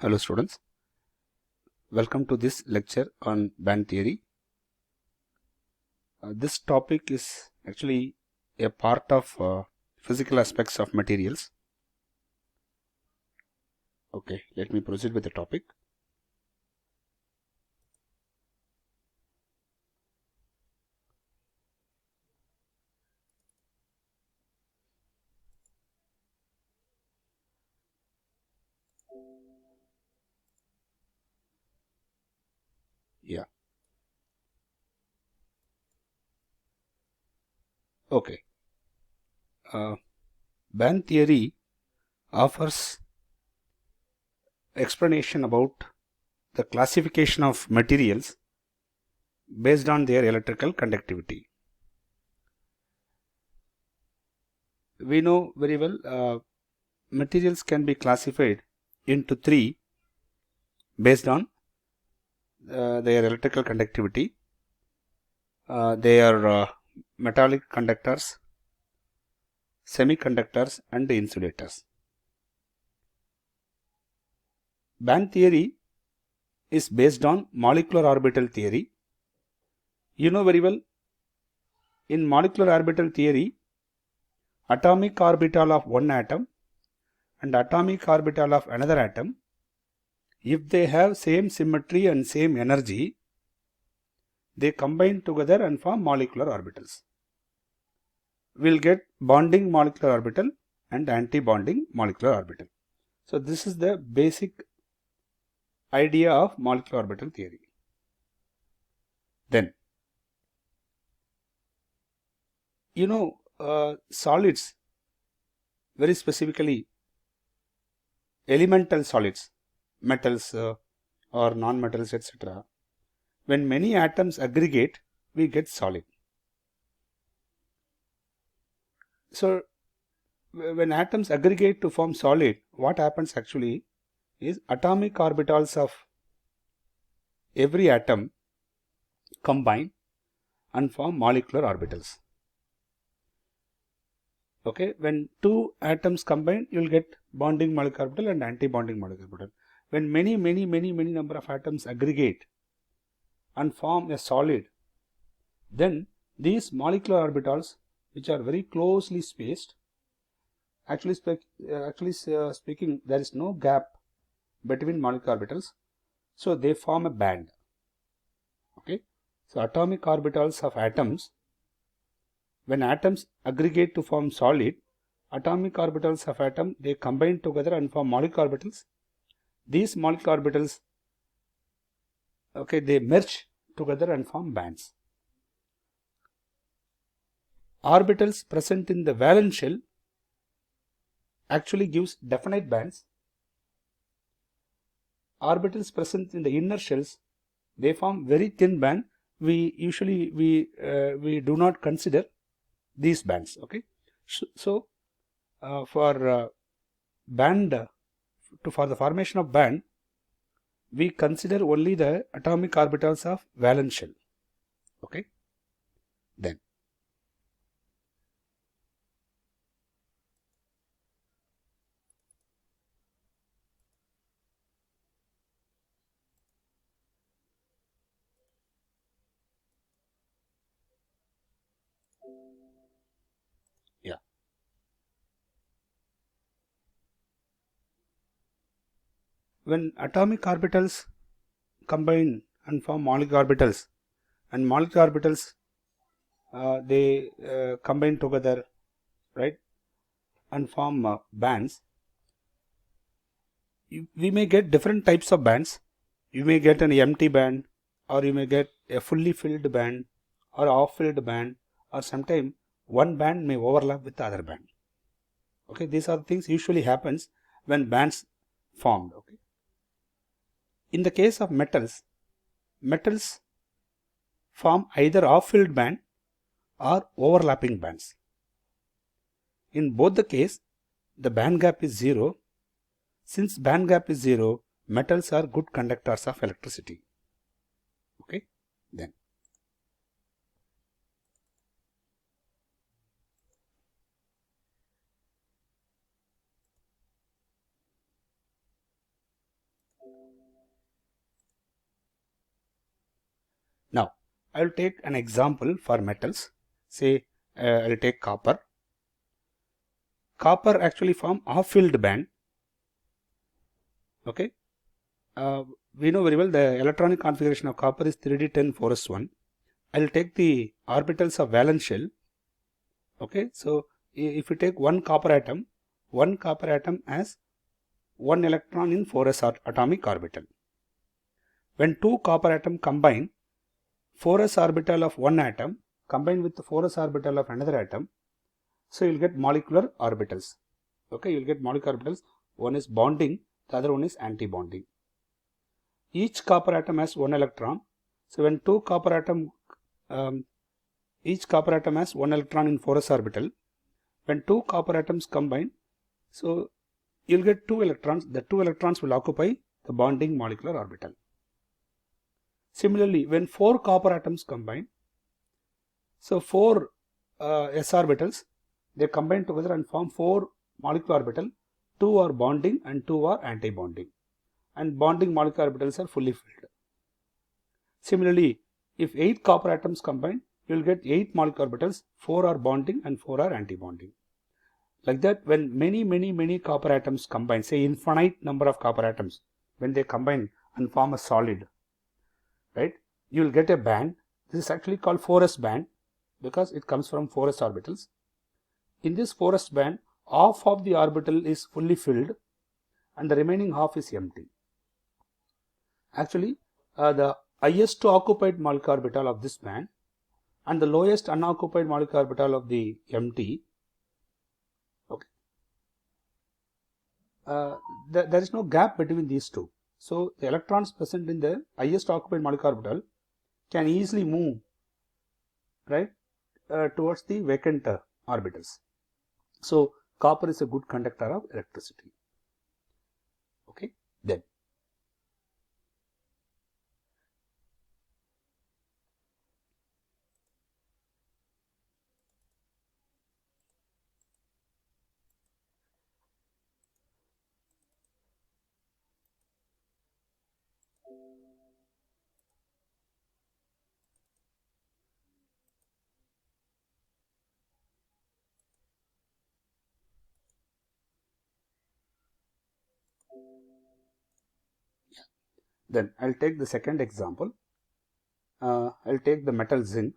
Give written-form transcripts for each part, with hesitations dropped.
Hello students, welcome to this lecture on band theory. This topic is actually a part of physical aspects of materials. Okay, let me proceed with the topic. Yeah. Okay. Band theory offers explanation about the classification of materials based on their electrical conductivity. We know very well materials can be classified into three based on their electrical conductivity. They are metallic conductors, semiconductors and insulators. Band theory is based on molecular orbital theory. You know very well, in molecular orbital theory, atomic orbital of one atom and atomic orbital of another atom, if they have same symmetry and same energy, they combine together and form molecular orbitals. We'll get bonding molecular orbital and anti-bonding molecular orbital. So this is the basic idea of molecular orbital theory. Then, you know, solids, very specifically elemental solids, metals or non-metals, etc. When many atoms aggregate, we get solid. So, when atoms aggregate to form solid, what happens actually is atomic orbitals of every atom combine and form molecular orbitals. Okay, when two atoms combine, you will get bonding molecular orbital and anti-bonding molecular orbital. When many number of atoms aggregate and form a solid, then these molecular orbitals, which are very closely spaced, actually speaking, there is no gap between molecular orbitals, so they form a band. Okay, so atomic orbitals of atoms, when atoms aggregate to form solid, atomic orbitals of atom, they combine together and form molecular orbitals. These molecular orbitals, okay, they merge together and form bands. Orbitals present in the valence shell actually gives definite bands. Orbitals present in the inner shells, they form very thin band. We usually we do not consider these bands. Okay, so for band, for the formation of band, we consider only the atomic orbitals of valence shell. Okay, then yeah, when atomic orbitals combine and form molecular orbitals, and molecular orbitals they combine together, right, and form bands. We may get different types of bands. You may get an empty band, or you may get a fully filled band, or off filled band, or sometimes one band may overlap with the other band. Okay, these are the things usually happens when bands formed. Okay, in the case of metals, metals form either off filled band or overlapping bands. In both the case, the band gap is 0. Since band gap is 0, metals are good conductors of electricity. Okay, then Now, I will take an example for metals. Say, I will take copper. Copper actually form half-filled band. Okay. We know very well the electronic configuration of copper is 3d10 4s1. I will take the orbitals of valence shell. Okay. So, if you take one copper atom has one electron in 4s atomic orbital. When two copper atom combine, 4s orbital of one atom combined with the 4s orbital of another atom, so you will get molecular orbitals. Okay, you will get molecular orbitals. One is bonding, the other one is anti-bonding. Each copper atom has one electron. So when two copper atom, each copper atom has one electron in 4s orbital. When two copper atoms combine, so you will get two electrons. The two electrons will occupy the bonding molecular orbital. Similarly, when four copper atoms combine, so four s orbitals, they combine together and form four molecular orbital. Two are bonding and two are anti-bonding, and bonding molecular orbitals are fully filled. Similarly, if 8 copper atoms combine, you will get 8 molecular orbitals, 4 are bonding and 4 are anti-bonding. Like that, when many copper atoms combine, say infinite number of copper atoms, when they combine and form a solid, right, you will get a band. This is actually called 4s band because it comes from 4s orbitals. In this 4s band, half of the orbital is fully filled and the remaining half is empty. Actually, the highest occupied molecular orbital of this band and the lowest unoccupied molecular orbital of the empty, okay, there is no gap between these two. So the electrons present in the highest occupied molecular orbital can easily move, right, towards the vacant orbitals. So copper is a good conductor of electricity. Okay, then I'll take the second example. I'll take the metal zinc.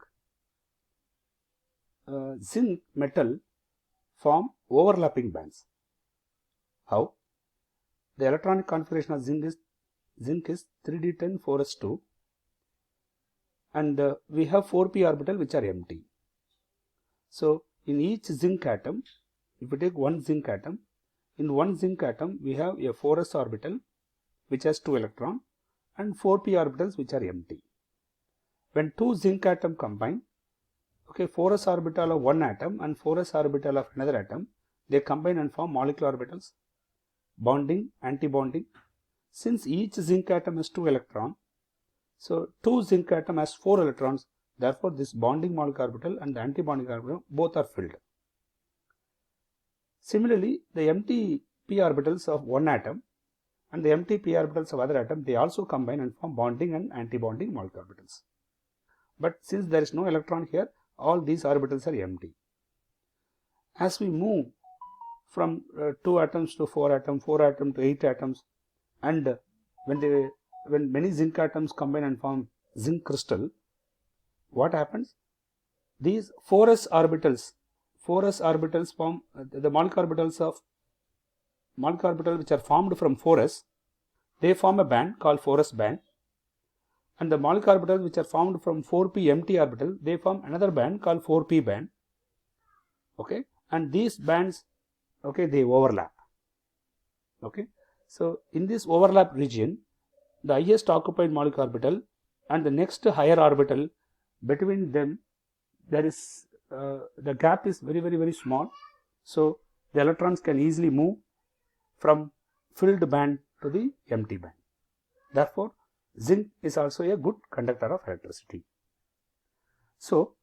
Zinc metal form overlapping bands. How? The electronic configuration of zinc is 3d10 4s2, and we have 4p orbital which are empty. So in each zinc atom, if we take one zinc atom, in one zinc atom we have a 4s orbital which has 2 electrons and 4p orbitals which are empty. When two zinc atom combine, okay, 4s orbital of one atom and 4s orbital of another atom, they combine and form molecular orbitals, bonding, anti-bonding. Since each zinc atom has 2 electrons, so two zinc atom has 4 electrons, therefore this bonding molecular orbital and the anti-bonding orbital both are filled. Similarly, the empty p orbitals of one atom and the empty p orbitals of other atom, they also combine and form bonding and anti-bonding molecular orbitals. But since there is no electron here, all these orbitals are empty. As we move from 2 atoms to 4 atoms, 4 atoms to 8 atoms, and when many zinc atoms combine and form zinc crystal, what happens? These 4s orbitals form the molecular orbital which are formed from 4s, they form a band called 4s band, and the molecular orbitals which are formed from 4p empty orbital, they form another band called 4p band. Okay, and these bands, okay, they overlap. Okay, so in this overlap region, the highest occupied molecular orbital and the next higher orbital, between them there is the gap is very small, so the electrons can easily move from filled band to the empty band. Therefore, zinc is also a good conductor of electricity. So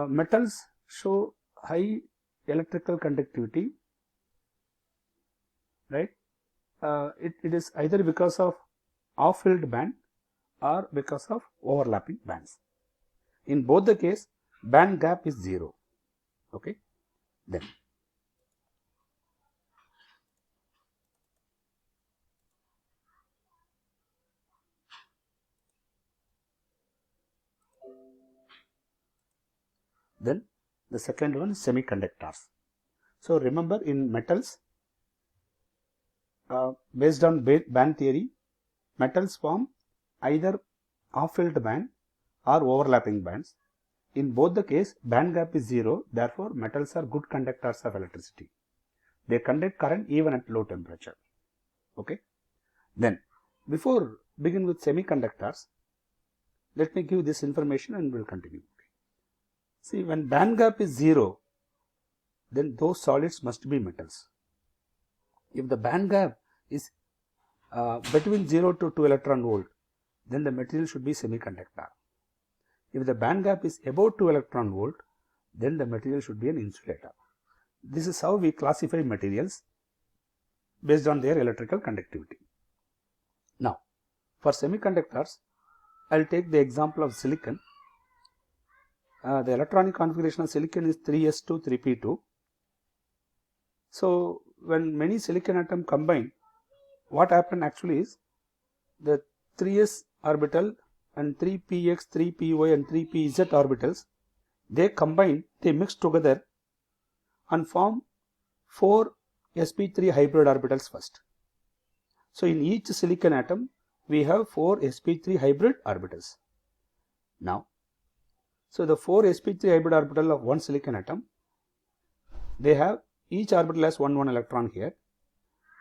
metals show high electrical conductivity, right, it is either because of off-filled band or because of overlapping bands. In both the case, band gap is 0. Okay. Then the second one is semiconductors. So remember, in metals, based on band theory, metals form either off-filled band or overlapping bands. In both the case, band gap is 0. Therefore, metals are good conductors of electricity. They conduct current even at low temperature. Okay. Then, before begin with semiconductors, let me give this information and we'll continue. See, when band gap is 0, then those solids must be metals. If the band gap is between 0 to 2 electron volt, then the material should be semiconductor. If the band gap is above 2 electron volt, then the material should be an insulator. This is how we classify materials based on their electrical conductivity. Now, for semiconductors, I will take the example of silicon. The electronic configuration of silicon is 3s2 3p2. So, when many silicon atoms combine, what happens actually is the 3s orbital and 3px, 3py and 3pz orbitals, they combine, they mix together and form 4 sp3 hybrid orbitals first. So, in each silicon atom, we have 4 sp3 hybrid orbitals. Now, so the 4 sp3 hybrid orbital of one silicon atom, they have each orbital has 1 electron here.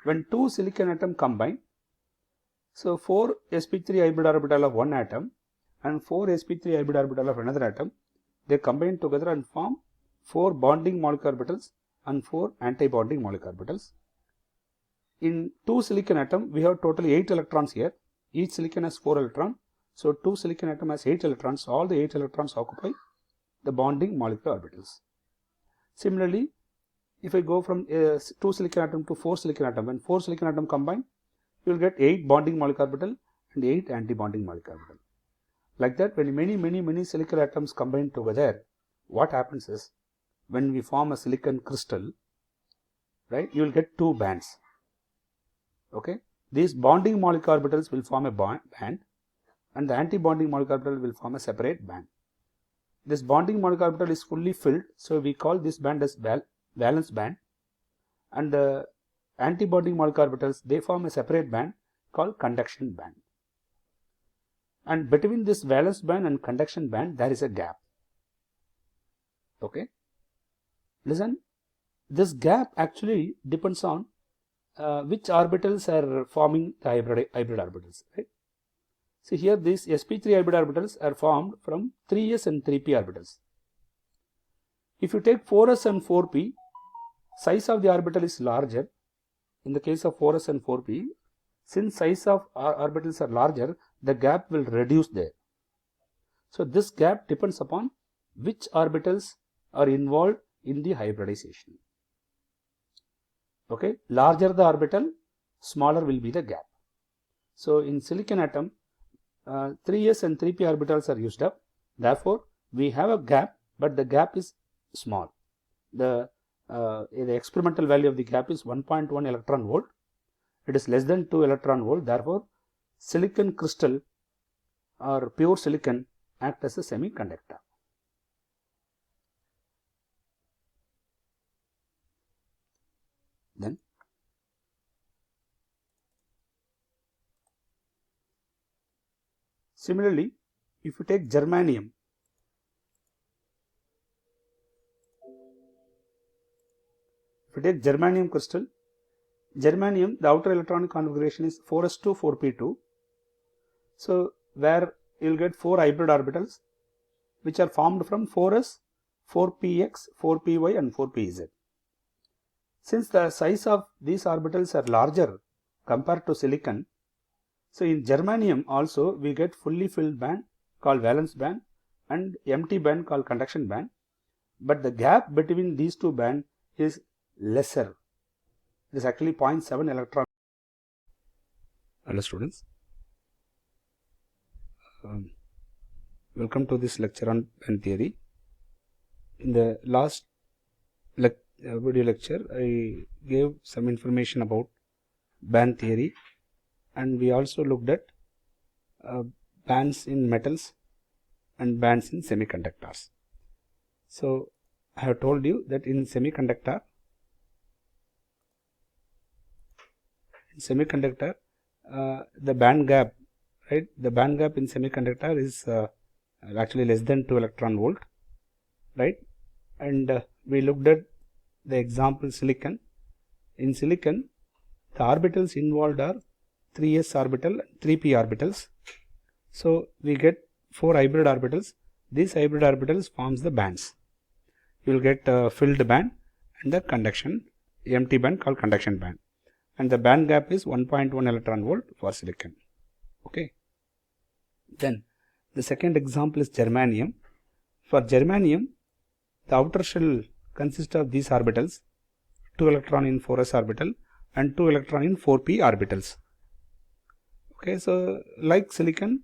When two silicon atom combine, so 4 sp3 hybrid orbital of one atom and 4 sp3 hybrid orbital of another atom, they combine together and form 4 bonding molecular orbitals and 4 anti-bonding molecular orbitals. In two silicon atom, we have totally 8 electrons here. Each silicon has 4 electrons. So, two silicon atom has 8 electrons. All the 8 electrons occupy the bonding molecular orbitals. Similarly, if I go from 2 silicon atom to 4 silicon atom, when 4 silicon atom combine, you will get 8 bonding molecular orbital and 8 anti-bonding molecular orbital. Like that, when many silicon atoms combine together, what happens is, when we form a silicon crystal, right, you will get 2 bands. Okay, these bonding molecular orbitals will form a band and the anti-bonding molecular orbital will form a separate band. This bonding molecular orbital is fully filled, so we call this band as valence band, and the anti-bonding molecular orbitals, they form a separate band called conduction band. And between this valence band and conduction band, there is a gap. Okay, listen, this gap actually depends on which orbitals are forming the hybrid orbitals, right? See here, these sp3 hybrid orbitals are formed from 3s and 3p orbitals. If you take 4s and 4p, size of the orbital is larger. In the case of 4s and 4p, since size of orbitals are larger, the gap will reduce there. So, this gap depends upon which orbitals are involved in the hybridization. Okay, larger the orbital, smaller will be the gap. So, in silicon atom, 3s and 3p orbitals are used up. Therefore, we have a gap, but the gap is small. The experimental value of the gap is 1.1 electron volt. It is less than 2 electron volt. Therefore, silicon crystal or pure silicon act as a semiconductor. Then, similarly, if you take germanium, crystal, germanium, the outer electronic configuration is 4s2 4p2. So, where you will get 4 hybrid orbitals which are formed from 4s, 4px, 4py and 4pz. Since the size of these orbitals are larger compared to silicon, so in germanium also we get fully filled band called valence band and empty band called conduction band, but the gap between these two bands is lesser. It is actually 0.7 electron Hello students, welcome to this lecture on band theory. In the last video lecture, I gave some information about band theory, and we also looked at bands in metals and bands in semiconductors. So I have told you that in semiconductor, the band gap, right? The band gap in semiconductor is actually less than 2 electron volt, right? And we looked at the example silicon. In silicon, the orbitals involved are 3s orbital and 3p orbitals. So we get 4 hybrid orbitals. These hybrid orbitals forms the bands. You will get a filled band and the conduction empty band called conduction band, and the band gap is 1.1 electron volt for silicon. Okay. Then the second example is germanium. For germanium, the outer shell consists of these orbitals, 2 electron in 4s orbital and 2 electron in 4p orbitals. Okay, so like silicon,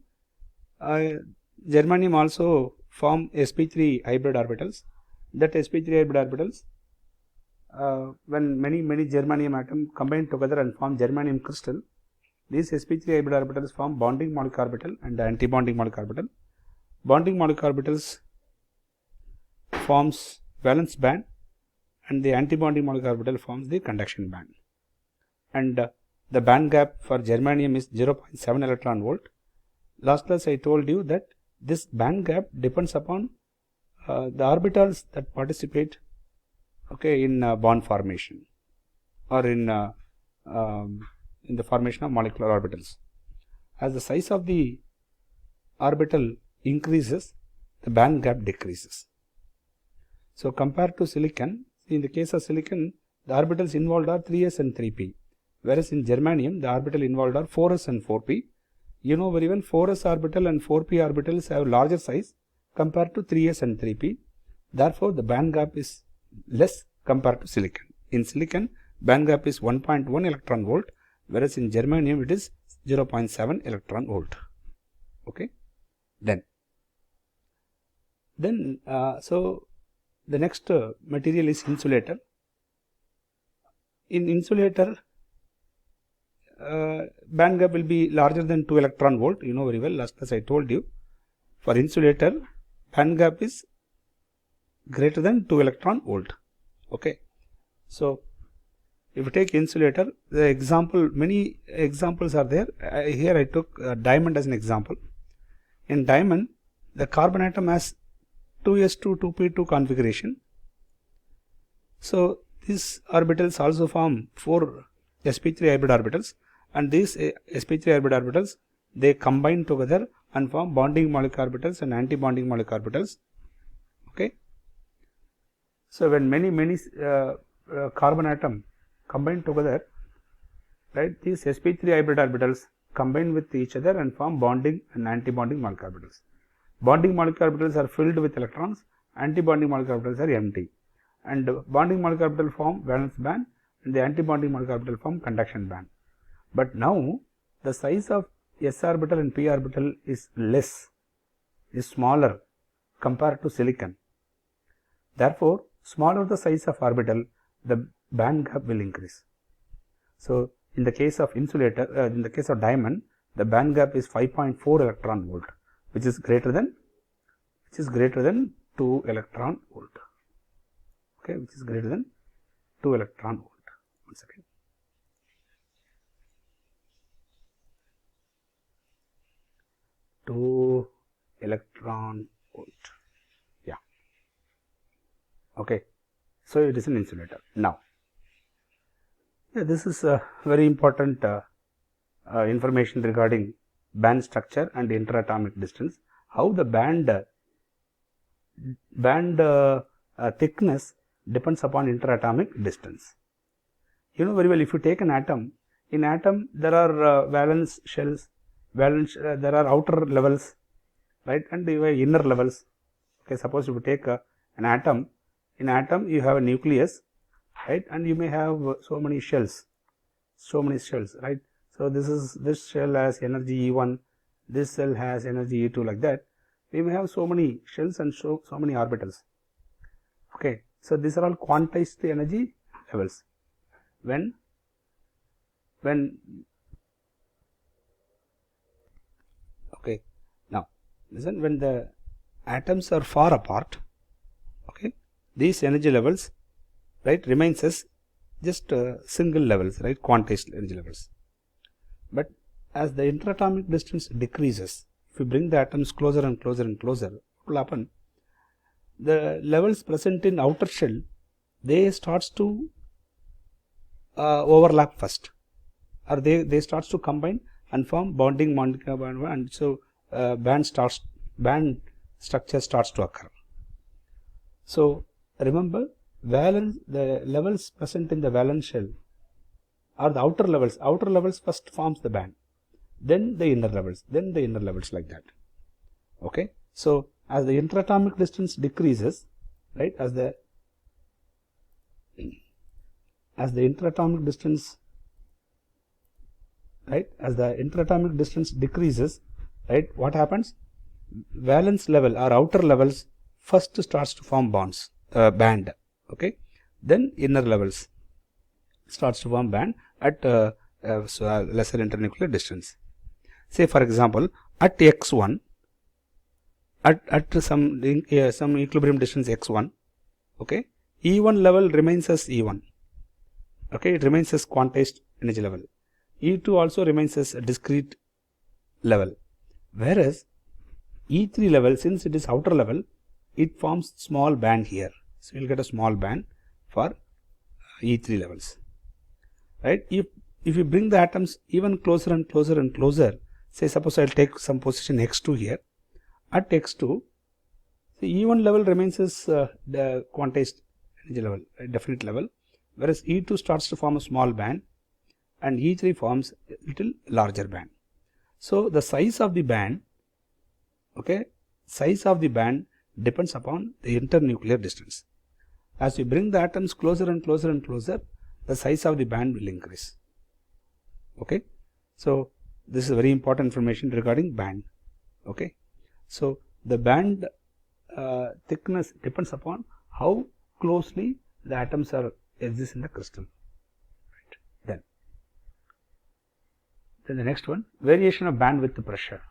germanium also form sp3 hybrid orbitals. That sp3 hybrid orbitals, when many germanium atoms combine together and form germanium crystal, these sp3 hybrid orbitals form bonding molecular orbital and anti-bonding molecular orbital. Bonding molecular orbitals forms valence band, and the anti-bonding molecular orbital forms the conduction band. And the band gap for germanium is 0.7 electron volt. Last class I told you that this band gap depends upon the orbitals that participate, okay, in bond formation or in the formation of molecular orbitals. As the size of the orbital increases, the band gap decreases. So compared to silicon, in the case of silicon, the orbitals involved are 3s and 3p, whereas in germanium, the orbital involved are 4s and 4p. You know very well, 4s orbital and 4p orbitals have larger size compared to 3s and 3p. Therefore, the band gap is less compared to silicon. In silicon, band gap is 1.1 electron volt, whereas in germanium it is 0.7 electron volt. Okay. Then so the next material is insulator. In insulator, band gap will be larger than 2 electron volt. You know very well, last class I told you. For insulator, band gap is greater than 2 electron volt. Okay. So if you take insulator, the example, many examples are there. Here I took diamond as an example. In diamond, the carbon atom has 2s2 2p2 configuration. So these orbitals also form 4 sp3 hybrid orbitals, and these sp3 hybrid orbitals, they combine together and form bonding molecular orbitals and anti-bonding molecular orbitals. Okay. So when many carbon atom combine together, right, these sp3 hybrid orbitals combine with each other and form bonding and anti-bonding molecular orbitals. Bonding molecular orbitals are filled with electrons, anti-bonding molecular orbitals are empty, and bonding molecular orbital form valence band and the anti-bonding molecular orbital form conduction band. But now the size of s orbital and p orbital is smaller compared to silicon. Therefore, smaller the size of orbital, the band gap will increase. So in the case of insulator, in the case of diamond, the band gap is 5.4 electron volt, which is greater than 2 electron volt. Okay, which is greater than 2 electron volt. Once again, 2 electron volt. Yeah. Okay. So it is an insulator. Now, yeah, this is a very important information regarding band structure and interatomic distance. How the band thickness depends upon interatomic distance. You know very well, if you take an atom, in atom there are valence shells, there are outer levels, right, and there are inner levels. Okay, suppose if you take an atom, in atom you have a nucleus, right, and you may have so many shells, right. So this shell has energy E1, this cell has energy E2, like that. We may have so many shells and so many orbitals. Okay, so these are all quantized energy levels. When okay, now listen, when the atoms are far apart, okay, these energy levels, right, remains as just single levels, right, quantized energy levels. But as the interatomic distance decreases, if you bring the atoms closer and closer and closer, what will happen? The levels present in outer shell, they starts to overlap first, or they starts to combine and form bonding and so band structure starts to occur. So remember, the levels present in the valence shell are the outer levels first forms the band, then the inner levels, like that. Okay, so as the interatomic distance decreases, right, as the interatomic distance decreases, right, what happens? Valence level or outer levels first starts to form band, okay, then inner levels starts to form band at lesser internuclear distance. Say for example, at x1, at some equilibrium distance x1, okay, E1 level remains as E1, okay, it remains as quantized energy level. E2 also remains as a discrete level, whereas E3 level, since it is outer level, it forms small band here. So you will get a small band for E3 levels, right? If you bring the atoms even closer and closer and closer, say suppose I will take some position x2 here. At x2, the E1 level remains as the quantized energy level, definite level, whereas E2 starts to form a small band and E3 forms a little larger band. So the size of the band, okay, depends upon the internuclear distance. As you bring the atoms closer and closer and closer, the size of the band will increase. Okay, so this is very important information regarding band. Okay, so the band thickness depends upon how closely the atoms exist in the crystal. Right. Then the next one, variation of bandwidth pressure.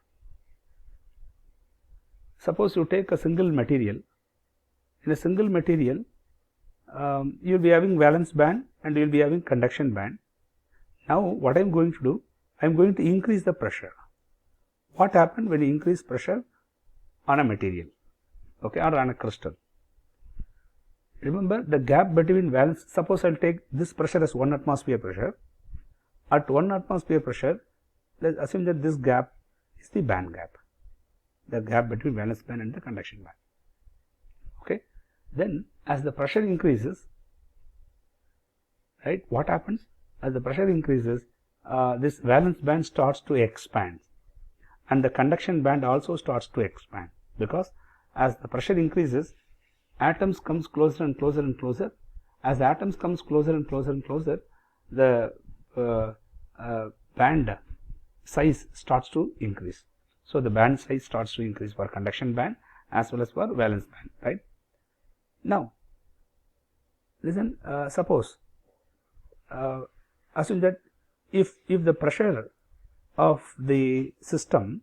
Suppose you take a single material. In a single material, you will be having valence band and you will be having conduction band. Now what I am going to do, I am going to increase the pressure. What happened when you increase pressure on a material, okay, or on a crystal? Remember the gap between valence, suppose I will take this pressure as 1 atmosphere pressure. At 1 atmosphere pressure, let us assume that this gap is the band gap, the gap between valence band and the conduction band. Okay, then as the pressure increases, right, what happens? As the pressure increases, this valence band starts to expand and the conduction band also starts to expand, because as the pressure increases, atoms comes closer and closer and closer. As the atoms comes closer and closer and closer, the band size starts to increase. So the band size starts to increase for conduction band as well as for valence band, right? Now listen, suppose assume that if the pressure of the system,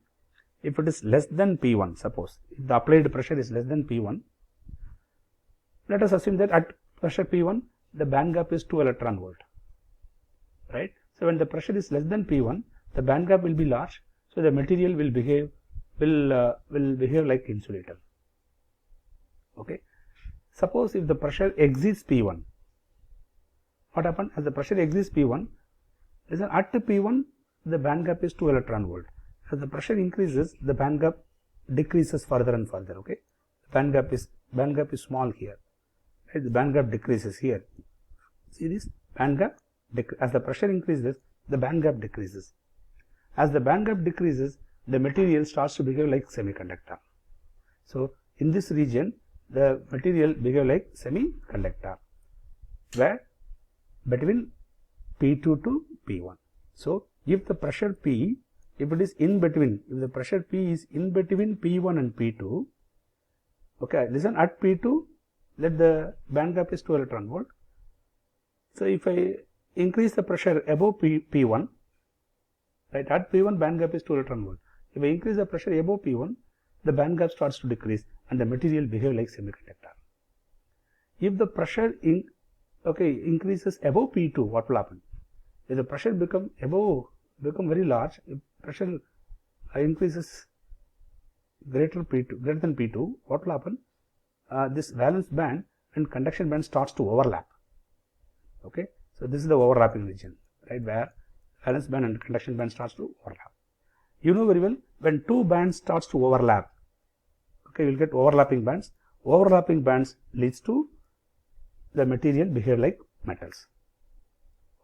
if it is less than P1, suppose if the applied pressure is less than P1, let us assume that at pressure P1 the band gap is 2 electron volt, right? So when the pressure is less than P1, the band gap will be large, so the material will behave like insulator. Okay, suppose if the pressure exceeds P1, what happens? As the pressure exceeds P1, listen, at P1 the band gap is 2 electron volt. As the pressure increases, the band gap decreases further and further. Okay, the band gap is small here, right? The band gap decreases here. See this band gap, as the pressure increases, the band gap decreases. As the band gap decreases, the material starts to behave like semiconductor. So in this region, the material behave like semiconductor, where between P2 to P1. So If the pressure P, if it is in between, if the pressure P is in between P1 and P2, okay, listen, at P2, let the band gap is 2 electron volt. So if I increase the pressure above P1, right, at P1 band gap is 2 electron volt. If I increase the pressure above P1, the band gap starts to decrease and the material behave like semiconductor. If the pressure increases above P2, what will happen? If the pressure become very large, if pressure increases greater than P2, what will happen? This valence band and conduction band starts to overlap. Okay, so this is the overlapping region, right, where valence band and conduction band starts to overlap. You know very well, when two bands starts to overlap, okay, you will get overlapping bands. Overlapping bands leads to the material behave like metals.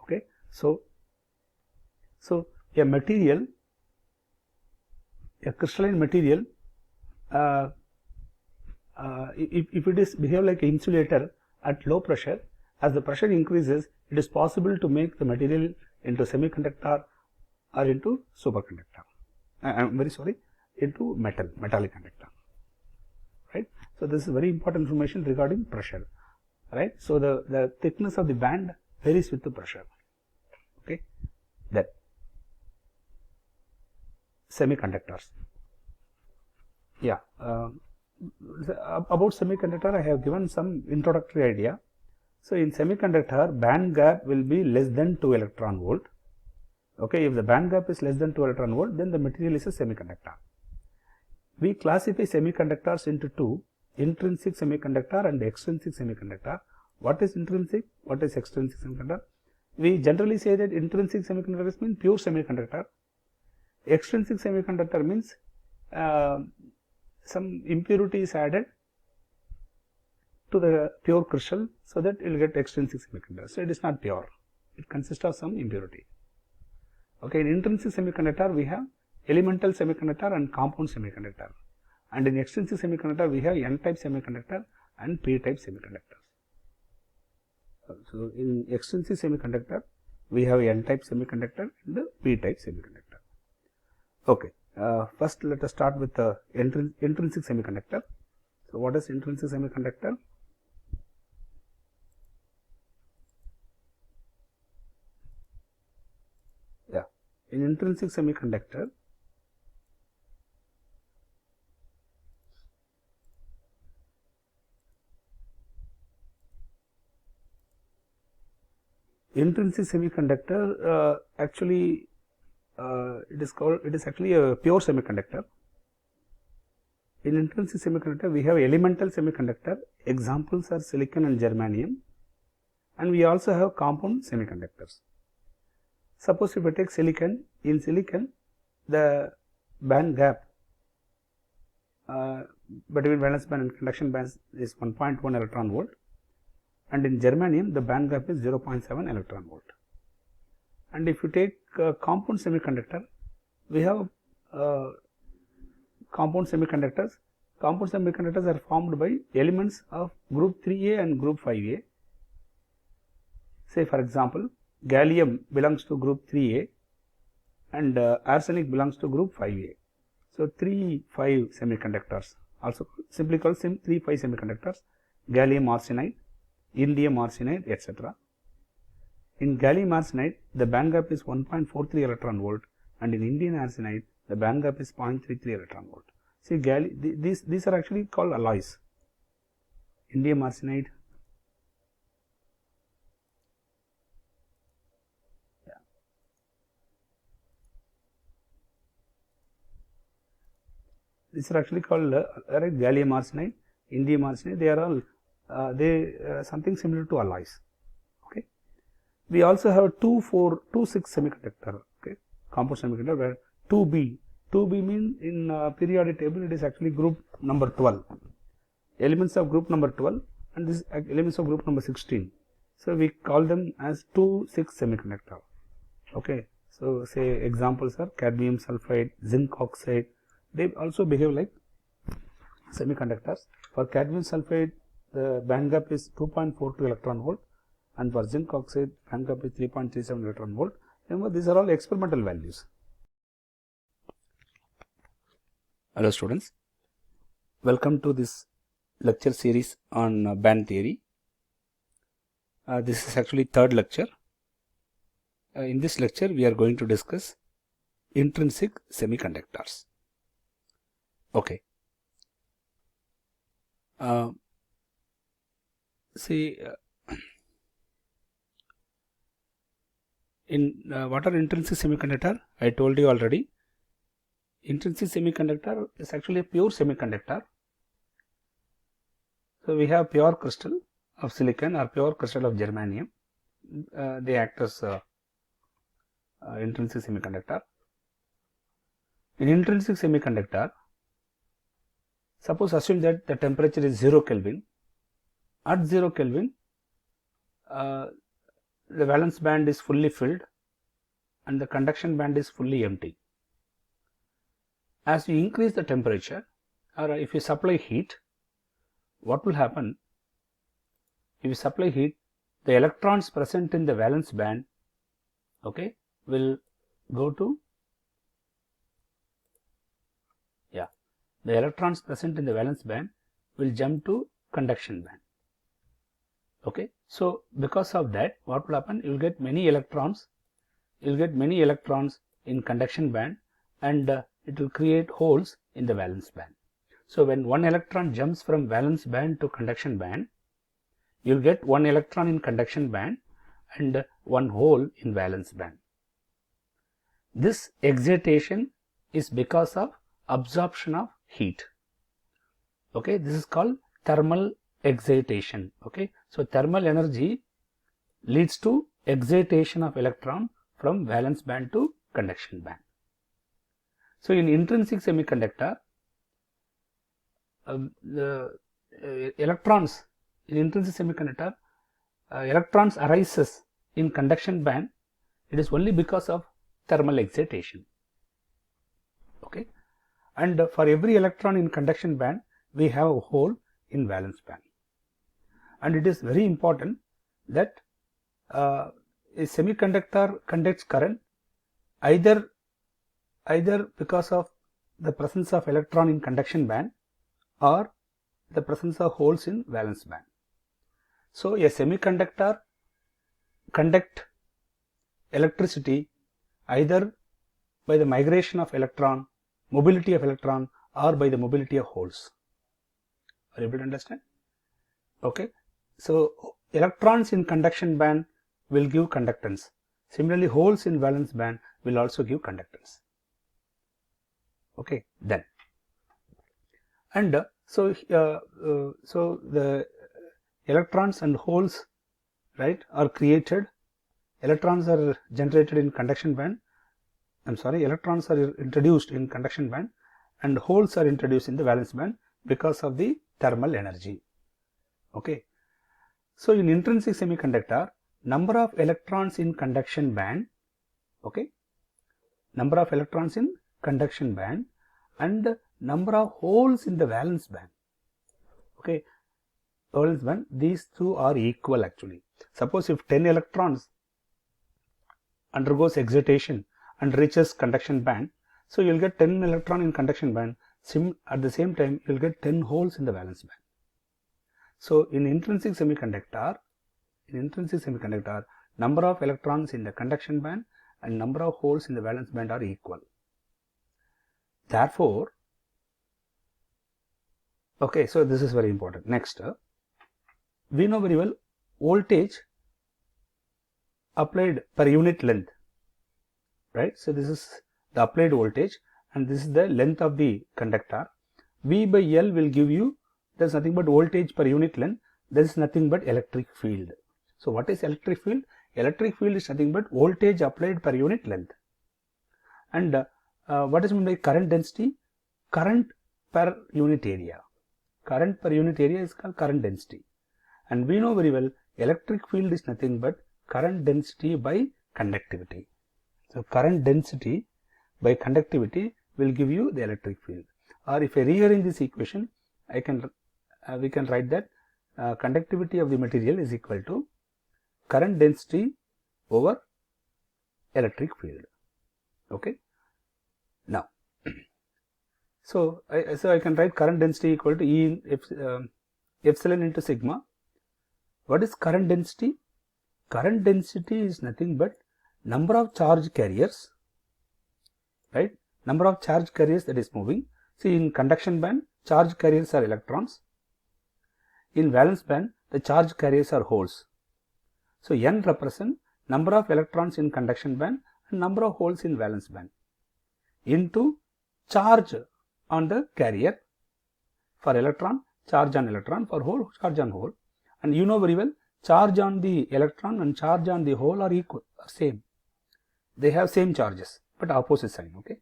Okay, so a crystalline material, if it is behave like an insulator at low pressure, as the pressure increases, it is possible to make the material into semiconductor or into superconductor. I'm very sorry, into metallic conductor. Right. So this is very important information regarding pressure. Right. So the thickness of the band varies with the pressure. Okay. Then semiconductors. Yeah. About semiconductor, I have given some introductory idea. So in semiconductor, band gap will be less than 2 electron volt. Okay, if the band gap is less than 2 electron volt, then the material is a semiconductor. We classify semiconductors into two: intrinsic semiconductor and extrinsic semiconductor. What is intrinsic? What is extrinsic semiconductor? We generally say that intrinsic semiconductors mean pure semiconductor. Extrinsic semiconductor means some impurity is added to the pure crystal, so that you will get extrinsic semiconductor. So it is not pure; it consists of some impurity. Okay, in intrinsic semiconductor we have elemental semiconductor and compound semiconductor, and in extrinsic semiconductor we have N-type semiconductor and P-type semiconductors. So in extrinsic semiconductor we have N-type semiconductor and the P-type semiconductor. Okay, first let us start with the intrinsic semiconductor. So what is intrinsic semiconductor? Yeah, in intrinsic semiconductor, actually it is actually a pure semiconductor. In intrinsic semiconductor we have elemental semiconductor, examples are silicon and germanium, and we also have compound semiconductors. Suppose if I take silicon, in silicon the band gap between valence band and conduction bands is 1.1 electron volt, and in germanium the band gap is 0.7 electron volt. And if you take compound semiconductor, we have compound semiconductors. Compound semiconductors are formed by elements of group 3A and group 5A. Say for example, gallium belongs to group 3A and arsenic belongs to group 5A. So 3,5 semiconductors, also simply called 3,5 semiconductors: gallium arsenide, indium arsenide, etc. In gallium arsenide, the band gap is 1.43 electron volt, and in indium arsenide, the band gap is 0.33 electron volt. See, these are actually called alloys. Indium arsenide, these are actually called gallium arsenide, indium arsenide. They are all something similar to alloys. Okay. We also have 2,4,2,6 semiconductor. Okay, compound semiconductor, where 2B means in periodic table it is actually group number 12. Elements of group number 12 and this elements of group number 16. So we call them as 2,6 semiconductor. Okay. So say examples are cadmium sulfide, zinc oxide. They also behave like semiconductors. For cadmium sulfide, the band gap is 2.42 electron volt, and for zinc oxide, band gap is 3.37 electron volt. Remember, these are all experimental values. Hello students, welcome to this lecture series on band theory. This is actually third lecture. In this lecture we are going to discuss intrinsic semiconductors. Okay. What are intrinsic semiconductor? I told you already. Intrinsic semiconductor is actually a pure semiconductor. So we have pure crystal of silicon or pure crystal of germanium. They act as intrinsic semiconductor. In intrinsic semiconductor, suppose assume that the temperature is 0 Kelvin. At 0 Kelvin, the valence band is fully filled and the conduction band is fully empty. As you increase the temperature, or if you supply heat, what will happen? If you supply heat, the electrons present in the valence band, okay, will go to, the electrons present in the valence band will jump to conduction band. Okay, so because of that, what will happen? You will get many electrons. You will get many electrons in conduction band, and it will create holes in the valence band. So when one electron jumps from valence band to conduction band, you will get one electron in conduction band and one hole in valence band. This excitation is because of absorption of heat. Okay, this is called thermal excitation. Okay, so thermal energy leads to excitation of electron from valence band to conduction band. So in intrinsic semiconductor, the electrons in intrinsic semiconductor, electrons arises in conduction band. It is only because of thermal excitation. Okay, and for every electron in conduction band, we have a hole in valence band. And it is very important that a semiconductor conducts current either because of the presence of electron in conduction band or the presence of holes in valence band. So a semiconductor conduct electricity either by the migration of electron, mobility of electron, or by the mobility of holes. Are you able to understand? Okay, so electrons in conduction band will give conductance. Similarly, holes in valence band will also give conductance. Okay, then, and so the electrons and holes, right, are created. Electrons are generated in conduction band. Electrons are introduced in conduction band, and holes are introduced in the valence band because of the thermal energy. Okay, so in intrinsic semiconductor, number of electrons in conduction band, okay, number of electrons in conduction band and number of holes in the valence band, okay, valence band, these two are equal actually. Suppose if 10 electrons undergoes excitation and reaches conduction band, so you will get 10 electron in conduction band, at the same time you will get 10 holes in the valence band. So in intrinsic semiconductor, number of electrons in the conduction band and number of holes in the valence band are equal. Therefore, okay, so this is very important. Next, we know very well voltage applied per unit length, right? So this is the applied voltage and this is the length of the conductor. V by L will give you, there is nothing but voltage per unit length, there is nothing but electric field. So what is electric field? Electric field is nothing but voltage applied per unit length. And what is meant by current density? Current per unit area. Current per unit area is called current density. And we know very well electric field is nothing but current density by conductivity. So current density by conductivity will give you the electric field. Or if I rearrange this equation, we can write that conductivity of the material is equal to current density over electric field. Okay. Now, so I can write current density equal to E in epsilon into sigma. What is current density? Current density is nothing but number of charge carriers, right? Number of charge carriers that is moving. See, in conduction band, charge carriers are electrons. In valence band, the charge carriers are holes. So N represent number of electrons in conduction band and number of holes in valence band into charge on the carrier. For electron, charge on electron. For hole, charge on hole. And you know very well, charge on the electron and charge on the hole are equal, are same. They have same charges but opposite sign. Okay.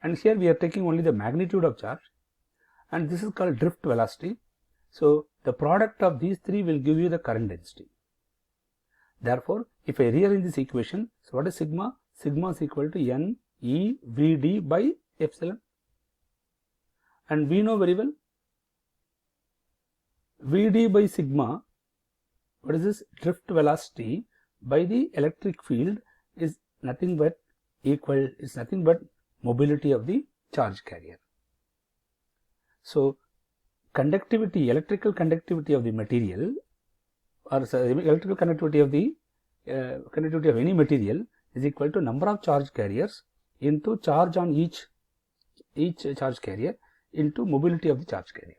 And here we are taking only the magnitude of charge, and this is called drift velocity. So the product of these three will give you the current density. Therefore, if I rearrange this equation, so what is sigma? Sigma is equal to N E V D by epsilon. And we know very well, Vd by sigma, what is this? Drift velocity by the electric field is nothing but equal, is nothing but mobility of the charge carrier. So conductivity, electrical conductivity of the material, or electrical conductivity of the conductivity of any material is equal to number of charge carriers into charge on each charge carrier into mobility of the charge carrier.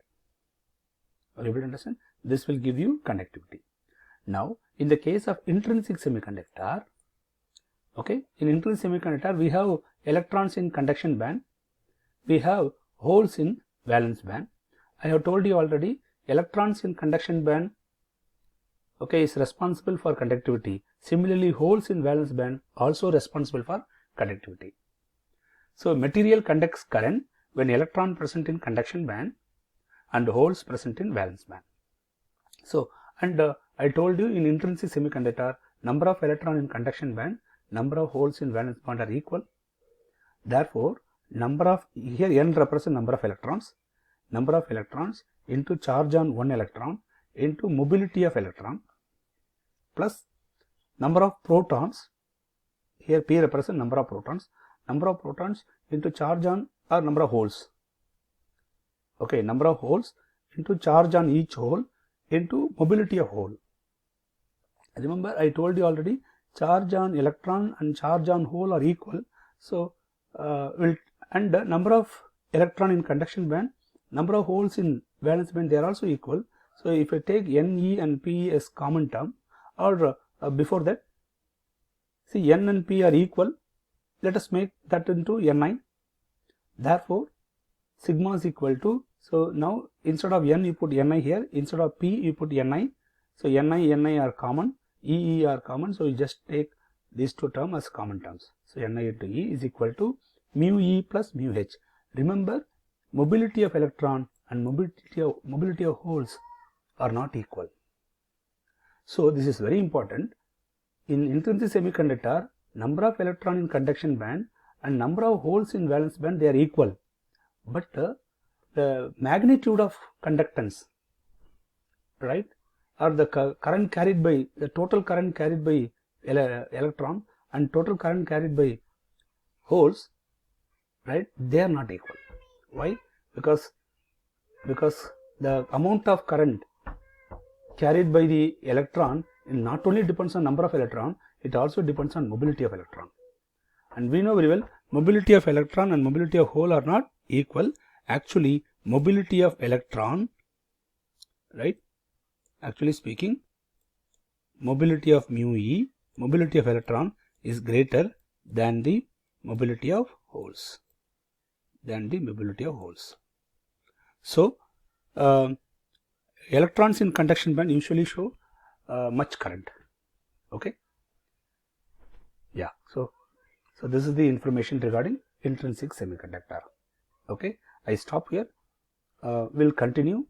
Are you able to understand? This will give you conductivity. Now, in the case of intrinsic semiconductor, okay, in intrinsic semiconductor we have electrons in conduction band, we have holes in valence band. I have told you already, electrons in conduction band, okay, is responsible for conductivity. Similarly, holes in valence band also responsible for conductivity. So material conducts current when electron present in conduction band and holes present in valence band. So, and I told you in intrinsic semiconductor, number of electron in conduction band, number of holes in valence band are equal. Therefore, number of, here N represents number of electrons into charge on one electron into mobility of electron plus number of protons, here P represents number of protons into charge on, or number of holes, okay, number of holes into charge on each hole into mobility of hole. Remember, I told you already, charge on electron and charge on hole are equal. So and number of electron in conduction band, number of holes in valence band, they are also equal. So if I take N, E and P as common term, or before that, see, N and P are equal, let us make that into Ni. Therefore, sigma is equal to, so now instead of N you put Ni here, instead of P you put Ni. So Ni are common, E are common, so you just take these two terms as common terms. So Ni into E is equal to mu E plus mu H. Remember, mobility of electron and mobility of holes are not equal. So this is very important. In intrinsic semiconductor, number of electron in conduction band and number of holes in valence band, they are equal, but the magnitude of conductance, right, or the current carried by, the total current carried by electron and total current carried by holes, right, they are not equal. Why? Because the amount of current carried by the electron not only depends on number of electron, it also depends on mobility of electron. And we know very well, mobility of electron and mobility of hole are not equal. Actually, mobility of electron, right, actually speaking, mobility of mu E, mobility of electron is greater than the mobility of holes, So, electrons in conduction band usually show much current. Okay. Yeah. So this is the information regarding intrinsic semiconductor. Okay. I stop here. We'll continue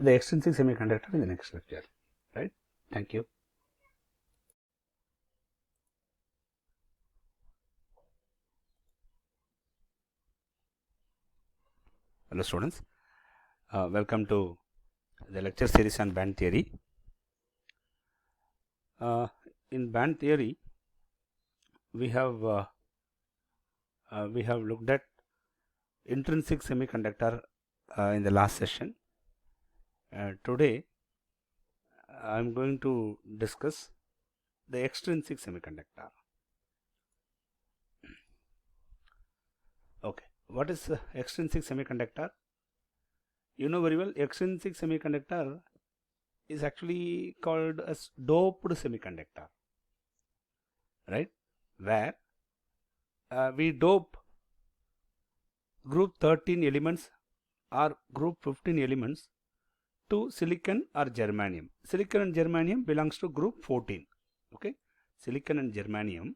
the extrinsic semiconductor in the next lecture. Right. Thank you. Hello students. Welcome to the lecture series on band theory. In band theory, we have looked at intrinsic semiconductor in the last session. Today I am going to discuss the extrinsic semiconductor. Okay, what is extrinsic semiconductor? You know very well, extrinsic semiconductor is actually called as doped semiconductor, right? Where we dope group 13 elements or group 15 elements to silicon or germanium. Silicon and germanium belongs to group 14. Okay, silicon and germanium,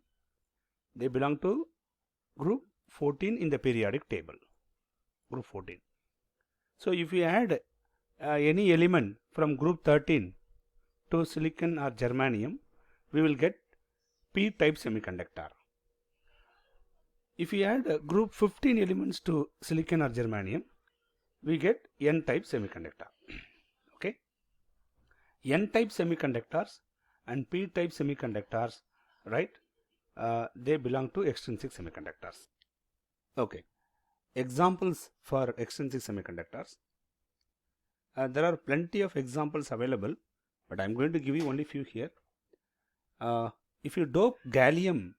they belong to group 14 in the periodic table, group 14. So if we add any element from group 13 to silicon or germanium, we will get p-type semiconductor. If we add group 15 elements to silicon or germanium, we get n-type semiconductor. Okay, n-type semiconductors and p-type semiconductors, right? They belong to extrinsic semiconductors. Okay, examples for extrinsic semiconductors. There are plenty of examples available, but I am going to give you only few here. If you dope gallium,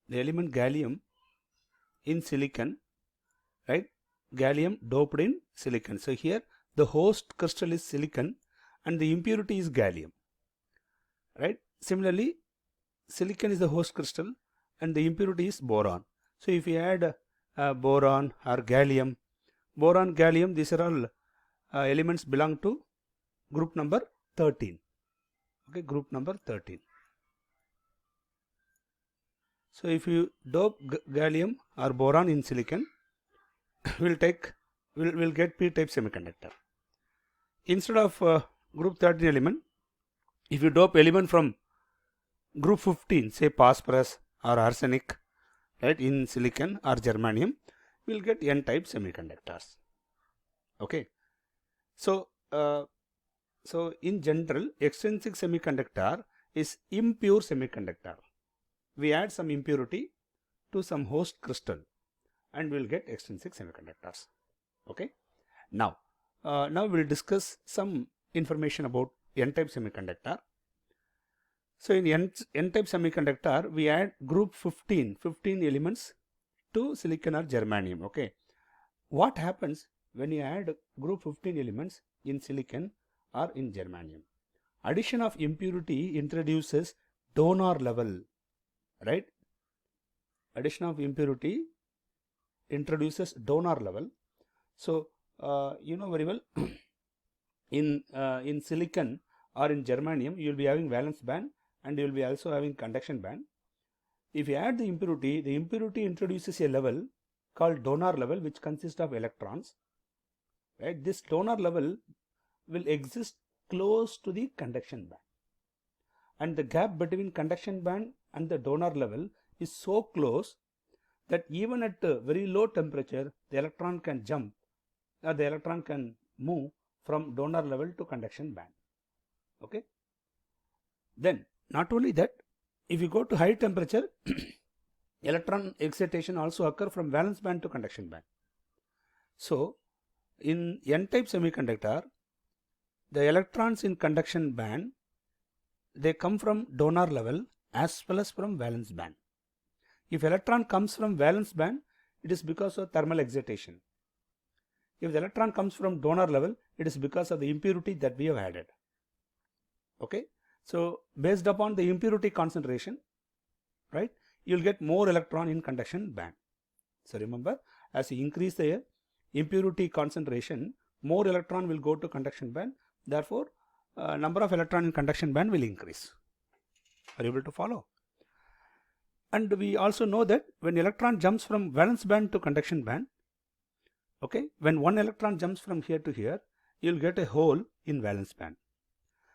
the element gallium in silicon, right? Gallium doped in silicon. So here the host crystal is silicon and the impurity is gallium, right? Similarly, silicon is the host crystal and the impurity is boron. So if you add boron or gallium, boron, gallium, these are all elements belong to group number 13. Okay, group number 13. So if you dope gallium or boron in silicon, we'll get p-type semiconductor. Instead of group 13 element, if you dope element from group 15, say phosphorus or arsenic, right, in silicon or germanium, we'll get n-type semiconductors. Okay, so in general, extrinsic semiconductor is impure semiconductor. We add some impurity to some host crystal and we'll get extrinsic semiconductors. Okay, now we'll discuss some information about n-type semiconductor. So in n-type semiconductor, we add group 15 elements to silicon or germanium. Okay, what happens when you add group 15 elements in silicon or in germanium? Addition of impurity introduces donor level, right? Addition of impurity introduces donor level. So you know very well, in silicon or in germanium, you will be having valence band and you will be also having conduction band. If you add the impurity introduces a level called donor level, which consists of electrons, right? This donor level will exist close to the conduction band, and the gap between conduction band and the donor level is so close that even at a very low temperature, the electron can jump or the electron can move from donor level to conduction band. Okay, then not only that, if you go to high temperature, electron excitation also occur from valence band to conduction band. So in n-type semiconductor, the electrons in conduction band, they come from donor level as well as from valence band. If electron comes from valence band, it is because of thermal excitation. If the electron comes from donor level, it is because of the impurity that we have added. Okay, so based upon the impurity concentration, right, you will get more electron in conduction band. So remember, as you increase the impurity concentration, more electron will go to conduction band. Therefore, number of electron in conduction band will increase. Are you able to follow? And we also know that when electron jumps from valence band to conduction band, okay, when one electron jumps from here to here, you will get a hole in valence band.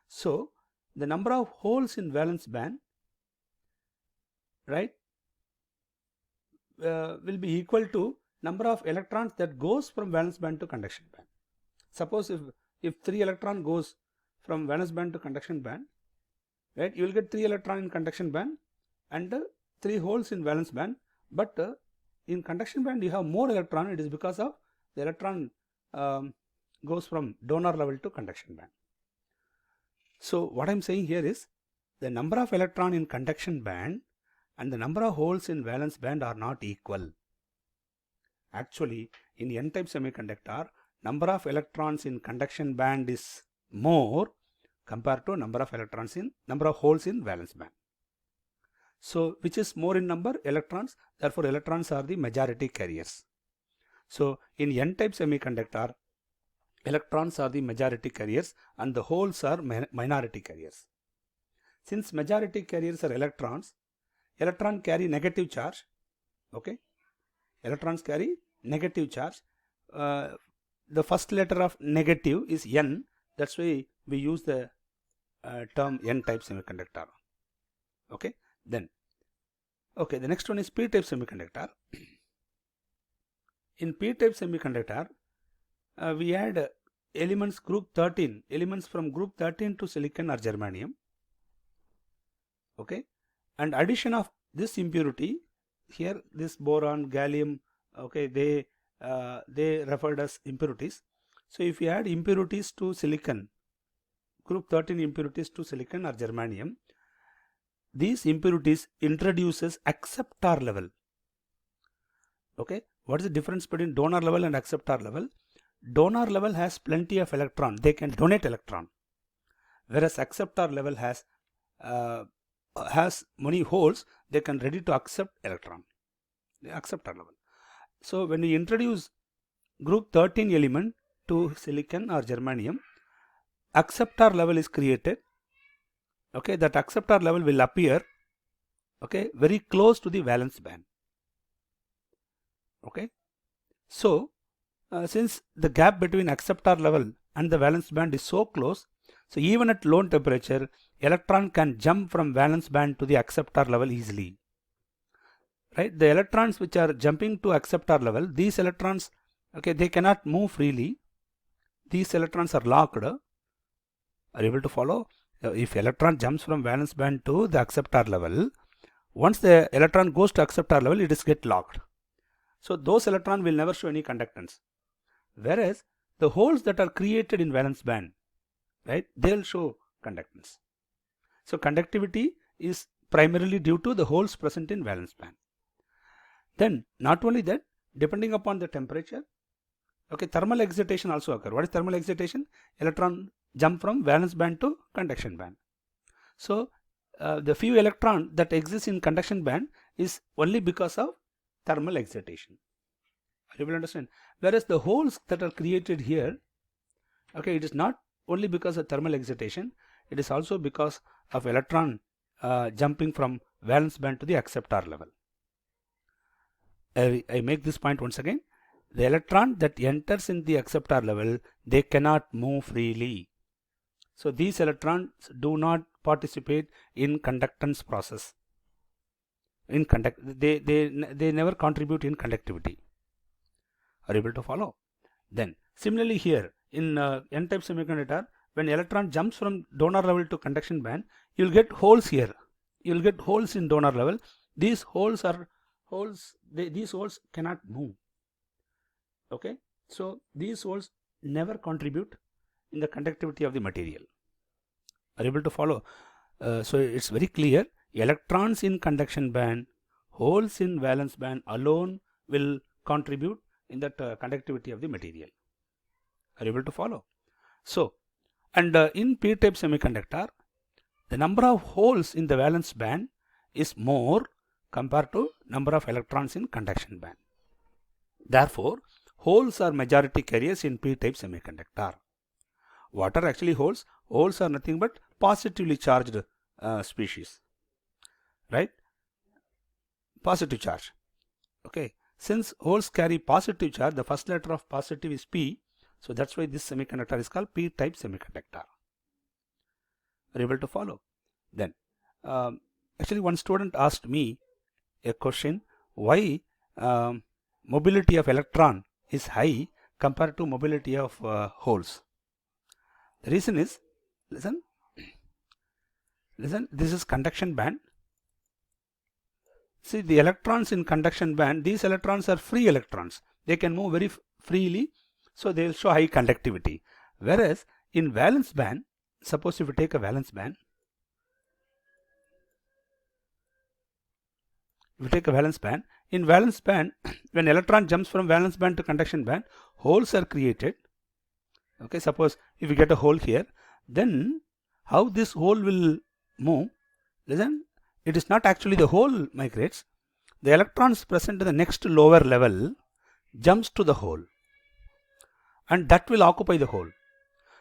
So the number of holes in valence band, right, will be equal to number of electrons that goes from valence band to conduction band. Suppose if 3 electron goes from valence band to conduction band, right, you will get 3 electron in conduction band and 3 holes in valence band, but in conduction band you have more electron. It is because of the electron goes from donor level to conduction band. So what I am saying here is the number of electron in conduction band and the number of holes in valence band are not equal. Actually, in n-type semiconductor, number of electrons in conduction band is more compared to number of holes in valence band. So which is more in number? Electrons. Therefore electrons are the majority carriers. So in n-type semiconductor, electrons are the majority carriers and the holes are minority carriers. Since majority carriers are electrons carry negative charge. Okay, electrons carry negative charge. The first letter of negative is N. That's why we use the term n-type semiconductor. Okay, then okay, the next one is p-type semiconductor. In p-type semiconductor, we add elements group 13, elements from group 13 to silicon or germanium. Okay, and addition of this impurity here, this boron, gallium, okay, they referred as impurities. So if you add impurities to silicon, group 13 impurities to silicon or germanium, these impurities introduces acceptor level. Okay, what is the difference between donor level and acceptor level? Donor level has plenty of electron, they can donate electron, whereas acceptor level has many holes, they can ready to accept electron, the acceptor level. So when we introduce group 13 element to silicon or germanium, acceptor level is created. Okay, that acceptor level will appear, okay, very close to the valence band. Okay, so since the gap between acceptor level and the valence band is so close, so even at low temperature, electron can jump from valence band to the acceptor level easily. Right, the electrons which are jumping to acceptor level, these electrons, okay, they cannot move freely. These electrons are locked. Are you able to follow? If electron jumps from valence band to the acceptor level, once the electron goes to acceptor level, it is get locked. So those electrons will never show any conductance. Whereas the holes that are created in valence band, right, they will show conductance. So conductivity is primarily due to the holes present in valence band. Then not only that, depending upon the temperature, okay, thermal excitation also occur. What is thermal excitation? Electron jump from valence band to conduction band. So the few electron that exists in conduction band is only because of thermal excitation. You will understand. Whereas the holes that are created here, okay, it is not only because of thermal excitation, it is also because of electron jumping from valence band to the acceptor level. I make this point once again. The electron that enters in the acceptor level, they cannot move freely. So these electrons do not participate in conductance process. They never contribute in conductivity. Are you able to follow? Then similarly here in n-type semiconductor, when electron jumps from donor level to conduction band, you will get holes here. You will get holes in donor level. These holes are holes. These holes cannot move. Okay, so these holes never contribute in the conductivity of the material. Are you able to follow? So it's very clear. Electrons in conduction band, holes in valence band alone will contribute in that conductivity of the material. Are you able to follow? So, and in p-type semiconductor, the number of holes in the valence band is more compared to number of electrons in conduction band. Therefore, holes are majority carriers in p-type semiconductor. What are actually holes? Holes are nothing but positively charged species, right? Positive charge. Okay, since holes carry positive charge, the first letter of positive is P, so that's why this semiconductor is called p-type semiconductor. Are you able to follow? Then actually one student asked me a question, why mobility of electron is high compared to mobility of holes. The reason is, listen, this is conduction band. see the electrons in conduction band, these electrons are free electrons. They can move very freely, so they will show high conductivity. Whereas in valence band, suppose if you take a valence band, in valence band, when electron jumps from valence band to conduction band, holes are created. Okay, suppose if you get a hole here, then how this hole will move? Listen, it is not actually the hole migrates. The electrons present in the next lower level jumps to the hole, and that will occupy the hole.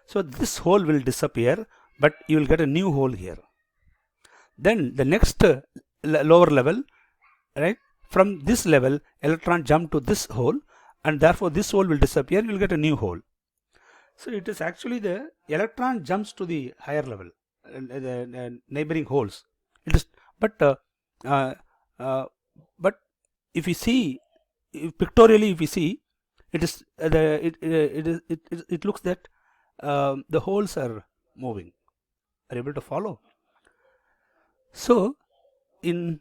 So this hole will disappear, but you will get a new hole here. Then the next lower level, right? From this level, electron jump to this hole, and therefore this hole will disappear. You will get a new hole. So it is actually the electron jumps to the higher level, the neighboring holes. It is, but if you see, pictorially, if you see, it is it looks that the holes are moving. Are you able to follow? So in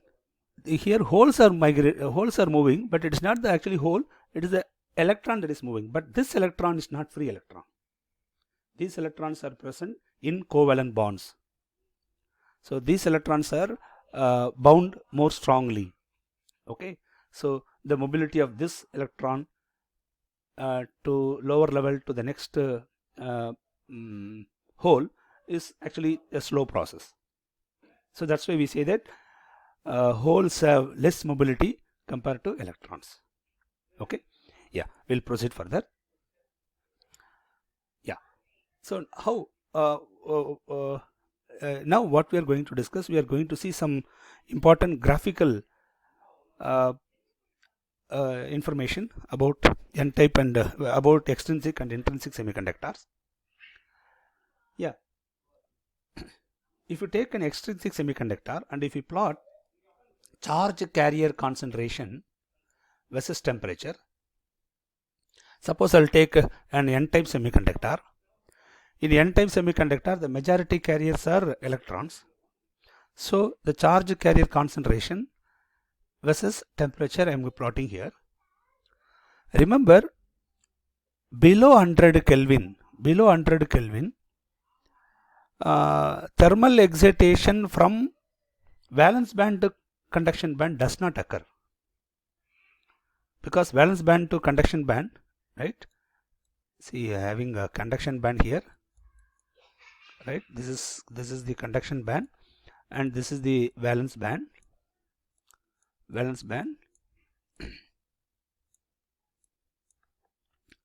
here holes are moving, but it is not the actually hole. It is the electron that is moving. But this electron is not free electron. These electrons are present in covalent bonds. So these electrons are bound more strongly. Okay. So the mobility of this electron to lower level to the next hole is actually a slow process. So that's why we say that holes have less mobility compared to electrons. Okay. Yeah, we'll proceed further. Yeah. So how now what we are going to discuss, we are going to see some important graphical information about n-type and about extrinsic and intrinsic semiconductors. Yeah. If you take an extrinsic semiconductor and if you plot charge carrier concentration versus temperature, suppose I'll take an n-type semiconductor. In n-type semiconductor, the majority carriers are electrons. So the charge carrier concentration versus temperature I am plotting here. Remember, below 100 Kelvin, thermal excitation from valence band to conduction band does not occur, because valence band to conduction band, right? See, having a conduction band here, right? This is the conduction band, and this is the valence band.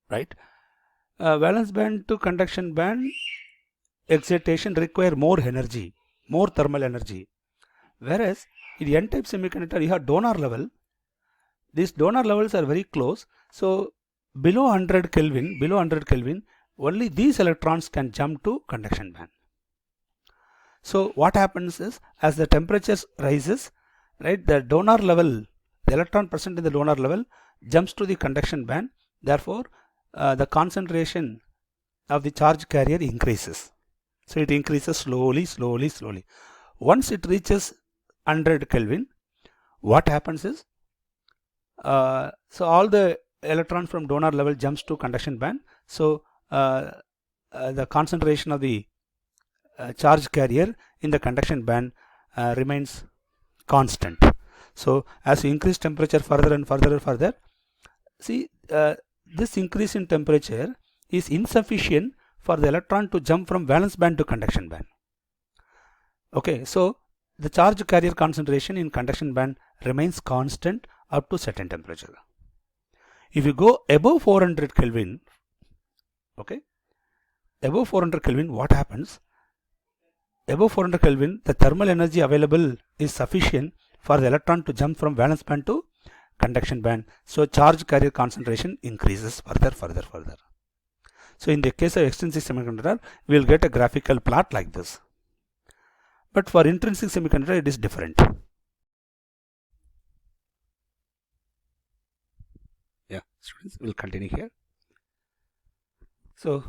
Right? Valence band to conduction band excitation require more energy, more thermal energy. Whereas in n-type semiconductor, you have donor level. These donor levels are very close. So below 100 Kelvin, only these electrons can jump to conduction band. So what happens is, as the temperature rises, right, the donor level, the electron present in the donor level jumps to the conduction band. Therefore, the concentration of the charge carrier increases. So it increases slowly. Once it reaches 100 Kelvin, what happens is, so all the electrons from donor level jumps to conduction band. So the concentration of the charge carrier in the conduction band remains constant. So as you increase temperature further and further, see, this increase in temperature is insufficient for the electron to jump from valence band to conduction band. Okay, so the charge carrier concentration in conduction band remains constant up to certain temperature. If you go above 400 Kelvin, okay, above 400 Kelvin, what happens? Above 400 Kelvin, the thermal energy available is sufficient for the electron to jump from valence band to conduction band. So charge carrier concentration increases further. So in the case of extrinsic semiconductor, we will get a graphical plot like this. But for intrinsic semiconductor, it is different. Yeah, students, we'll continue here. So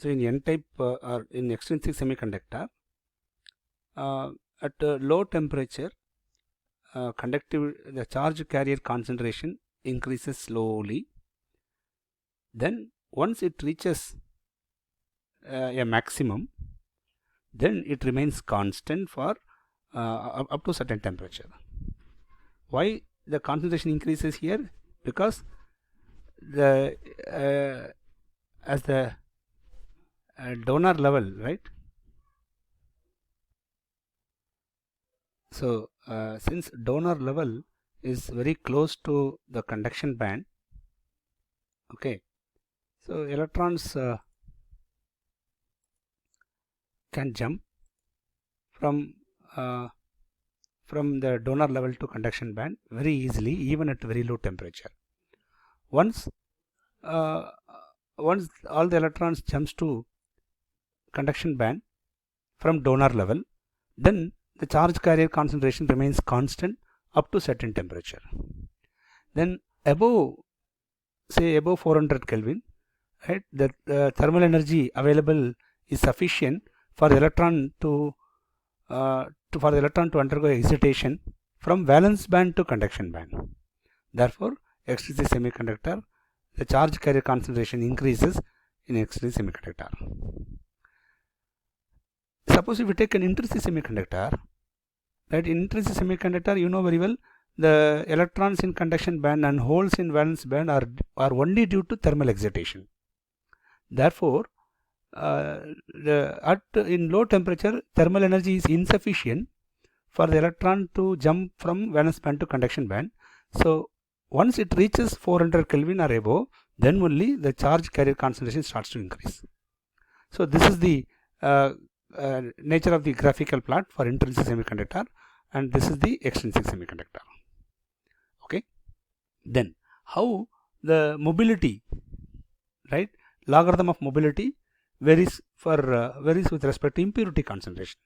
in n-type or in extrinsic semiconductor, at low temperature, the charge carrier concentration increases slowly. Then once it reaches a maximum, then it remains constant for up to certain temperature. Why the concentration increases here? Because the as the donor level, right? So since donor level is very close to the conduction band, okay, so electrons can jump from the donor level to conduction band very easily, even at very low temperature. Once all the electrons jumps to conduction band from donor level, then the charge carrier concentration remains constant up to certain temperature. Then above, say above 400 Kelvin, right, the thermal energy available is sufficient for the electron to undergo excitation from valence band to conduction band. Therefore, extrinsic semiconductor, the charge carrier concentration increases in extrinsic semiconductor. Suppose if we take an intrinsic semiconductor, right, in intrinsic semiconductor, you know very well, the electrons in conduction band and holes in valence band are only due to thermal excitation. Therefore, in low temperature, thermal energy is insufficient for the electron to jump from valence band to conduction band. So once it reaches 400 Kelvin or above, then only the charge carrier concentration starts to increase. So this is the nature of the graphical plot for intrinsic semiconductor, and this is the extrinsic semiconductor. Okay. Then how the mobility, right, logarithm of mobility varies with respect to impurity concentration.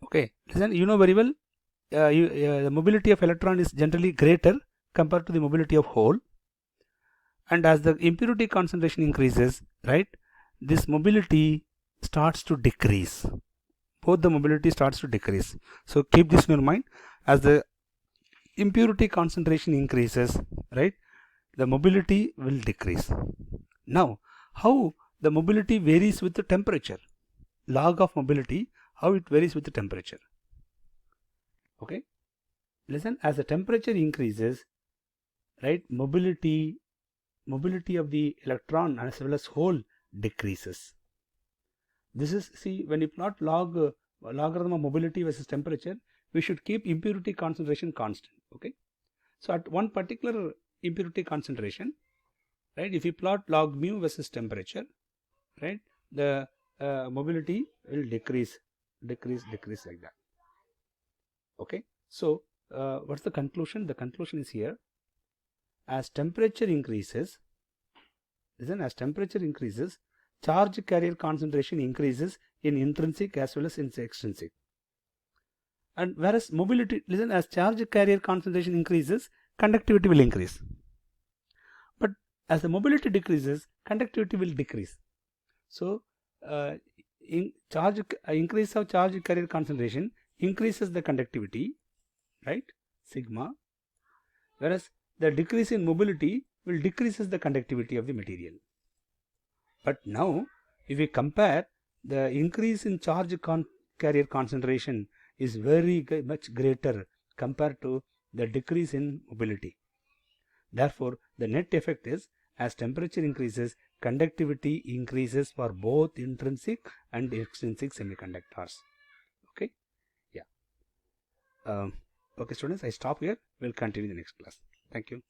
Okay, listen, you know very well, the mobility of electron is generally greater compared to the mobility of hole, and as the impurity concentration increases, right, this mobility starts to decrease. Both the mobility starts to decrease. So keep this in your mind. As the impurity concentration increases, right, the mobility will decrease. Now, how the mobility varies with the temperature? Log of mobility, how it varies with the temperature. Okay, listen, as the temperature increases, right, mobility of the electron as well as hole decreases. This is, see, when you plot logarithm of mobility versus temperature, we should keep impurity concentration constant. Okay, so at one particular impurity concentration, right, if you plot log mu versus temperature, right, the mobility will decrease like that. Okay, so what's the conclusion? The conclusion is here: as temperature increases, listen, as temperature increases, charge carrier concentration increases in intrinsic as well as in extrinsic. And whereas mobility, listen, as charge carrier concentration increases, conductivity will increase. But as the mobility decreases, conductivity will decrease. So increase of charge carrier concentration increases the conductivity, right, sigma, whereas the decrease in mobility will decreases the conductivity of the material. But now if we compare, the increase in charge carrier concentration is very much greater compared to the decrease in mobility. Therefore, the net effect is, as temperature increases, conductivity increases for both intrinsic and extrinsic semiconductors. Okay, yeah. Okay, students, I stop here. We'll continue the next class. Thank you.